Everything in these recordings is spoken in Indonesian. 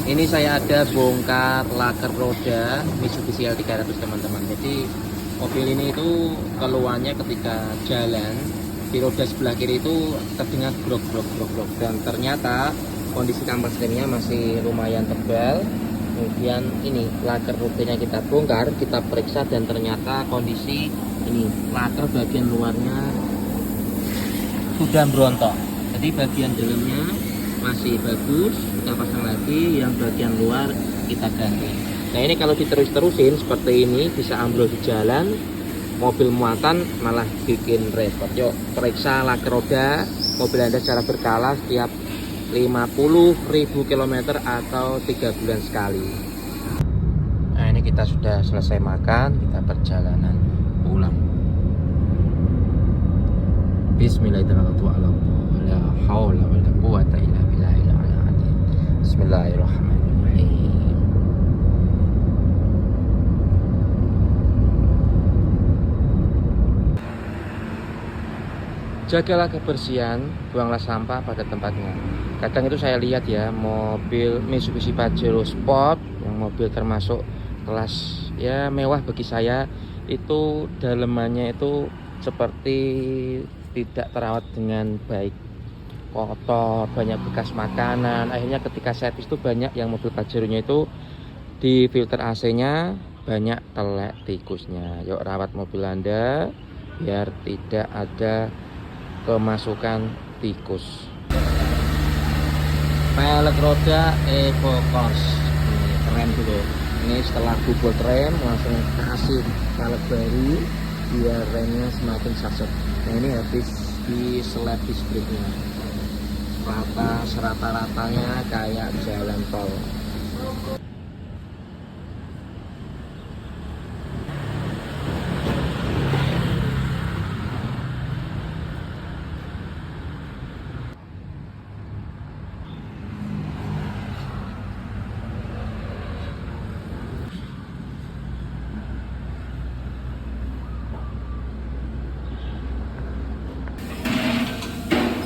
Ini saya ada bongkar laker roda Mitsubishi L300 teman-teman. Jadi mobil ini itu keluarnya ketika jalan di roda sebelah kiri itu terdengar grok grok grok grok, dan ternyata kondisi kampas remnya masih lumayan tebal. Kemudian ini laker rodanya kita bongkar, kita periksa, dan ternyata kondisi ini laker bagian luarnya sudah berontok. Jadi bagian dalamnya masih bagus, kita pasang lagi, yang bagian luar kita ganti. Nah ini kalau diterus-terusin seperti ini bisa ambrol di jalan, mobil muatan malah bikin repot. Yuk periksa laker roda mobil Anda secara berkala setiap 50.000 km atau 3 bulan sekali. Nah ini kita sudah selesai makan, kita perjalanan pulang. Bismillahirrahmanirrahim. La haula wala quwata illa billahil aliyyil azim. Bismillahirrahmanirrahim. Jagalah kebersihan, buanglah sampah pada tempatnya. Kadang itu saya lihat ya, mobil Mitsubishi Pajero Sport, yang mobil termasuk kelas ya mewah bagi saya, itu dalemannya itu seperti tidak terawat dengan baik, kotor, banyak bekas makanan. Akhirnya ketika servis itu banyak yang mobil Pajero-nya itu di filter AC-nya banyak telek tikusnya. Yuk rawat mobil Anda biar tidak ada kemasukan tikus. Pelek roda Evo Corse ini keren dulu. Ini setelah bubut rem langsung kasih pelek baru biar remnya semakin sasar. Nah ini habis di selap disc brake-nya, rata serata-ratanya kayak jalan tol.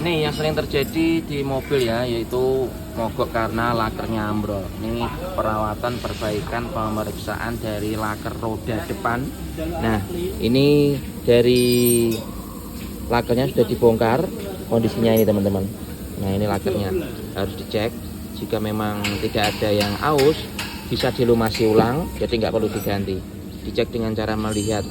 Nih yang sering terjadi di mobil ya, yaitu mogok karena lakernya ambrol. Ini perawatan, perbaikan, pemeriksaan dari laker roda depan. Nah ini dari lakernya sudah dibongkar, kondisinya ini teman-teman. Nah ini lakernya harus dicek. Jika memang tidak ada yang aus, bisa dilumasi ulang, jadi nggak perlu diganti. Dicek dengan cara melihat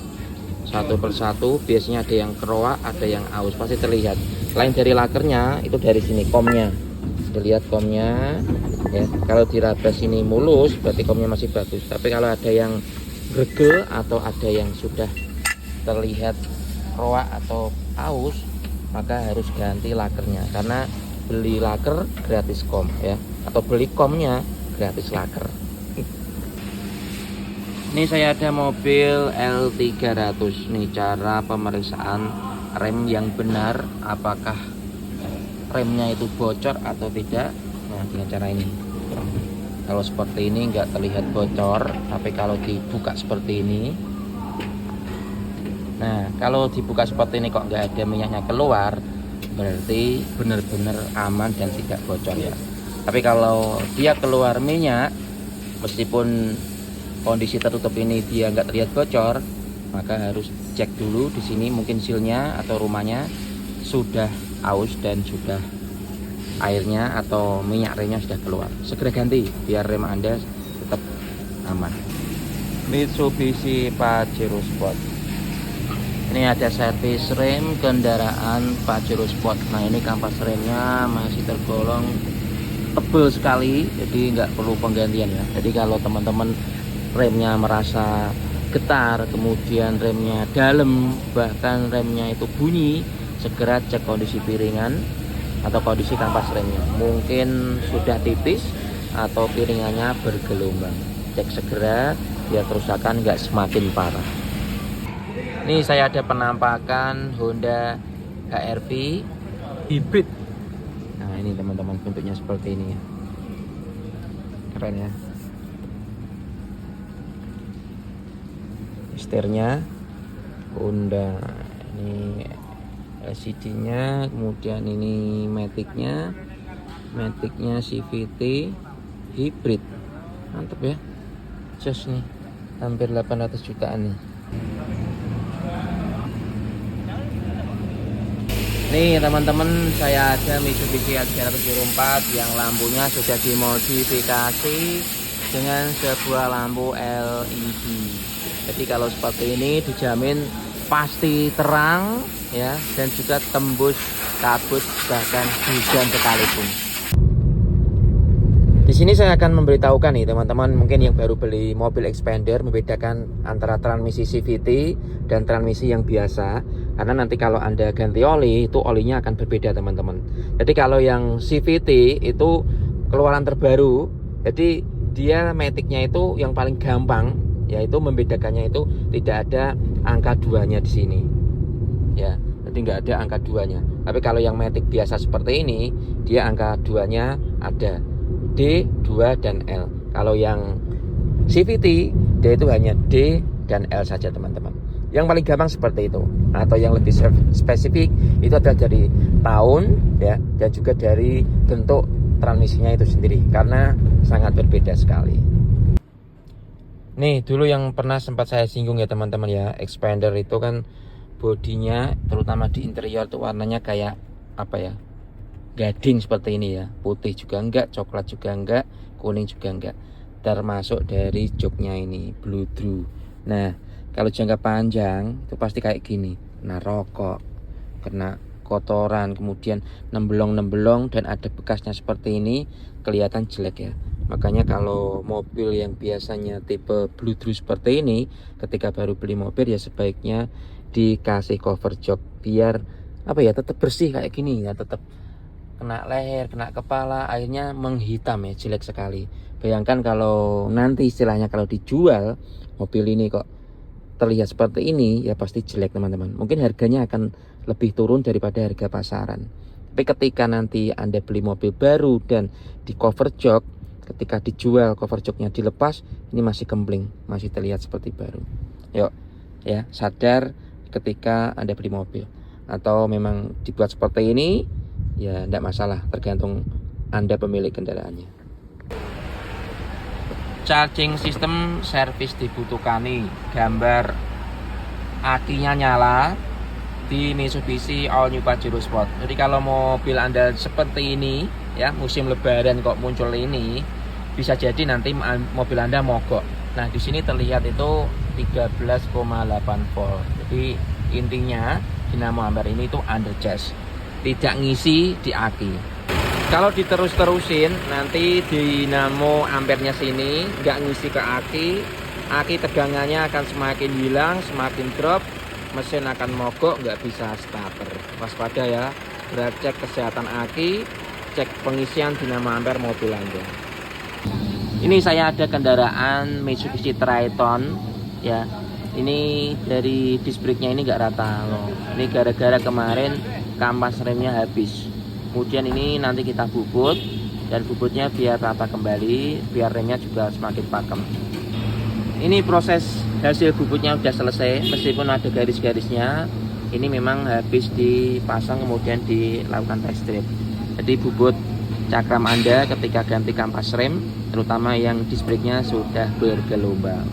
satu persatu, biasanya ada yang keroak, ada yang aus, pasti terlihat. Lain dari lakernya, itu dari sini komnya, dilihat komnya ya. Kalau diraba sini mulus berarti komnya masih bagus, tapi kalau ada yang gregel atau ada yang sudah terlihat keroak atau aus, maka harus ganti lakernya, karena beli laker gratis kom ya, atau beli komnya gratis laker. Ini saya ada mobil L300. Nih cara pemeriksaan rem yang benar, apakah remnya itu bocor atau tidak. Nah dengan cara ini, kalau seperti ini nggak terlihat bocor, tapi kalau dibuka seperti ini, nah kalau dibuka seperti ini kok nggak ada minyaknya keluar, berarti benar-benar aman dan tidak bocor ya. Tapi kalau dia keluar minyak, meskipun kondisi tertutup ini dia nggak terlihat bocor, maka harus cek dulu di sini, mungkin silnya atau rumahnya sudah aus dan sudah airnya atau minyak remnya sudah keluar. Segera ganti biar rem Anda tetap aman. Mitsubishi Pajero Sport. Ini ada servis rem kendaraan Pajero Sport. Nah ini kampas remnya masih tergolong tebal sekali, jadi nggak perlu penggantian ya. Jadi kalau teman-teman remnya merasa getar, kemudian remnya dalam, bahkan remnya itu bunyi, segera cek kondisi piringan atau kondisi kampas remnya. Mungkin sudah tipis atau piringannya bergelombang. Cek segera biar kerusakan nggak semakin parah. Ini saya ada penampakan Honda HR-V hybrid. Nah ini teman-teman, bentuknya seperti ini ya, keren ya. Setirnya Honda, ini LCD-nya, kemudian ini Matic-nya CVT, hybrid. Mantep ya. Just nih, hampir 800 jutaan nih. Nih teman-teman, saya ada Mitsubishi Adjara 74 yang lampunya sudah dimodifikasi dengan sebuah lampu LED. Jadi kalau seperti ini dijamin pasti terang ya, dan juga tembus kabut bahkan hujan sekalipun. Di sini saya akan memberitahukan nih teman-teman, mungkin yang baru beli mobil Xpander, membedakan antara transmisi CVT dan transmisi yang biasa. Karena nanti kalau Anda ganti oli, itu olinya akan berbeda teman-teman. Jadi kalau yang CVT itu keluaran terbaru, jadi dia maticnya itu yang paling gampang, yaitu membedakannya itu tidak ada angka 2-nya di sini. Ya, jadi nggak ada angka 2-nya. Tapi kalau yang matic biasa seperti ini, dia angka 2-nya ada. D, 2, dan L. Kalau yang CVT, dia itu hanya D dan L saja teman-teman. Yang paling gampang seperti itu. Atau yang lebih spesifik itu adalah dari tahun ya, dan juga dari bentuk transmisinya itu sendiri, karena sangat berbeda sekali. Nih dulu yang pernah sempat saya singgung ya teman-teman ya, Xpander itu kan bodinya terutama di interior tuh warnanya kayak apa ya, gading seperti ini ya, putih juga enggak, coklat juga enggak, kuning juga enggak, termasuk dari joknya ini blue drew. Nah kalau jangka panjang itu pasti kayak gini, kena rokok, kena kotoran, kemudian nemblong-nemblong dan ada bekasnya seperti ini, kelihatan jelek ya. Makanya kalau mobil yang biasanya tipe blue drew seperti ini, ketika baru beli mobil ya sebaiknya dikasih cover jok biar apa ya, tetap bersih kayak gini ya, tetap kena leher, kena kepala, akhirnya menghitam ya, jelek sekali. Bayangkan kalau nanti istilahnya kalau dijual mobil ini kok terlihat seperti ini, ya pasti jelek teman-teman. Mungkin harganya akan lebih turun daripada harga pasaran. Tapi ketika nanti Anda beli mobil baru dan di cover jok, ketika dijual cover joknya dilepas, ini masih kempling, masih terlihat seperti baru. Yuk ya, sadar ketika Anda beli mobil. Atau memang dibuat seperti ini, ya tidak masalah, tergantung Anda pemilik kendaraannya. Charging system servis dibutuhkan nih, gambar akinya nyala di Mitsubishi All New Pajero Sport. Jadi kalau mobil Anda seperti ini ya, musim lebaran kok muncul ini, bisa jadi nanti mobil Anda mogok. Nah di sini terlihat itu 13,8 volt. Jadi intinya dinamo ampere ini itu under charge, tidak ngisi di aki. Kalau diterus-terusin nanti dinamo ampernya sini nggak ngisi ke aki tegangannya akan semakin hilang, semakin drop, mesin akan mogok, nggak bisa starter. Waspada ya, berat cek kesehatan aki, cek pengisian dinamo ampere mobil Anda. Ini saya ada kendaraan Mitsubishi Triton ya. Ini dari disc brake-nya ini nggak rata loh. Ini gara-gara kemarin kampas remnya habis. Kemudian ini nanti kita bubut, dan bubutnya biar rata kembali, biar remnya juga semakin pakem. Ini proses hasil bubutnya udah selesai, meskipun ada garis-garisnya. Ini memang habis dipasang kemudian dilakukan test strip. Jadi bubut cakram Anda ketika ganti kampas rem, terutama yang disc brake-nya sudah bergelombang.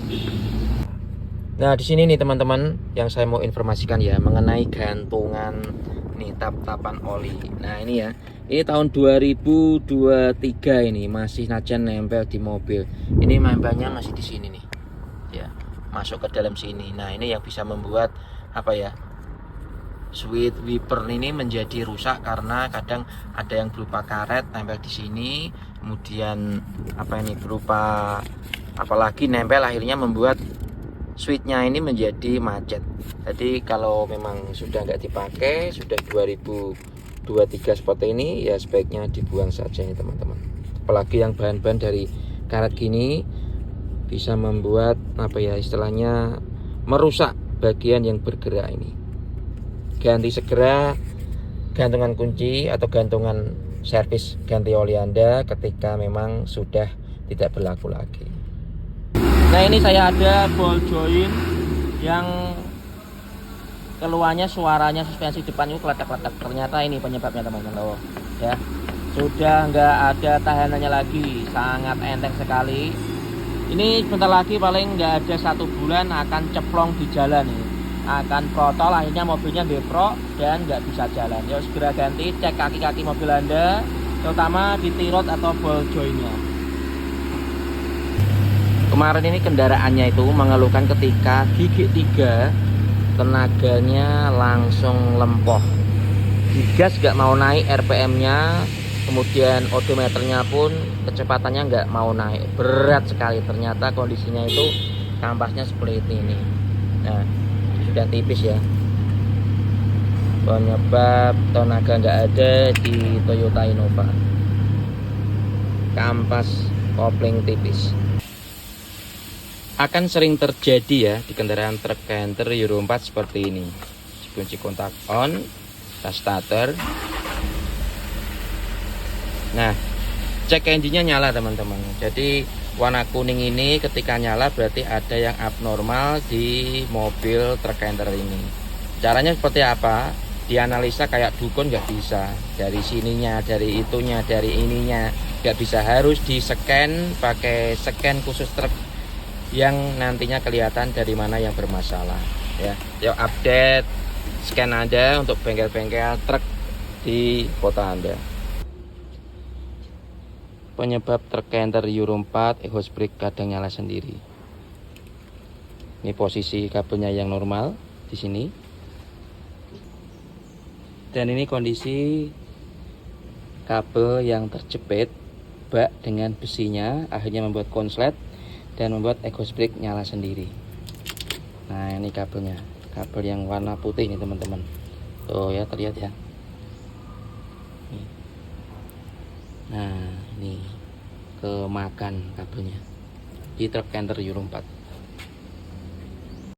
Nah di sini nih teman-teman, yang saya mau informasikan ya mengenai gantungan nih tap-tapan oli. Nah ini ya, ini tahun 2023 ini masih najan nempel di mobil. Ini nempelnya masih di sini nih, ya masuk ke dalam sini. Nah ini yang bisa membuat apa ya, switch wiper ini menjadi rusak karena kadang ada yang berupa karet nempel di sini, kemudian apa ini berupa apalagi nempel, akhirnya membuat switchnya ini menjadi macet. Jadi kalau memang sudah nggak dipakai, sudah 2023 seperti ini, ya sebaiknya dibuang saja ini teman-teman. Apalagi yang bahan-bahan dari karet gini bisa membuat apa ya, istilahnya merusak bagian yang bergerak ini. Ganti segera gantungan kunci atau gantungan servis ganti oli Anda ketika memang sudah tidak berlaku lagi. Nah ini saya ada ball joint yang keluarnya suaranya suspensi depan itu keletak-keletak. Ternyata ini penyebabnya teman-teman loh ya. Sudah nggak ada tahanannya lagi, sangat enteng sekali. Ini sebentar lagi paling nggak ada 1 bulan akan ceplong di jalan nih, akan protol, akhirnya mobilnya beprok dan nggak bisa jalan. Yuk segera ganti, cek kaki-kaki mobil Anda, terutama di tirot atau ball jointnya. Kemarin ini kendaraannya itu mengeluhkan ketika gigi 3 tenaganya langsung lempoh, digas nggak mau naik RPM-nya, kemudian odometernya pun kecepatannya nggak mau naik, berat sekali. Ternyata kondisinya itu kampasnya seperti ini. Nah, sudah tipis ya, penyebab tenaga nggak ada di Toyota Innova, kampas kopling tipis. Akan sering terjadi ya di kendaraan truk canter Euro 4 seperti ini. Kunci kontak on, tas starter. Nah, cek engine-nya nyala teman-teman. Jadi warna kuning ini ketika nyala berarti ada yang abnormal di mobil truk canter ini. Caranya seperti apa? Dianalisa kayak dukun nggak bisa. Dari sininya, dari itunya, dari ininya nggak bisa. Harus di scan pakai scan khusus truk yang nantinya kelihatan dari mana yang bermasalah ya. Yuk update scan Anda untuk bengkel-bengkel truk di kota Anda. Penyebab truk canter Euro 4 exhaust brake kadang nyala sendiri. Ini posisi kabelnya yang normal di sini. Dan ini kondisi kabel yang terjepit bak dengan besinya, akhirnya membuat konslet dan membuat exhaust brake nyala sendiri. Nah, ini kabelnya, kabel yang warna putih ini teman-teman. Tuh ya, terlihat ya. Nah, ini kemakan kabelnya di truk canter Euro 4.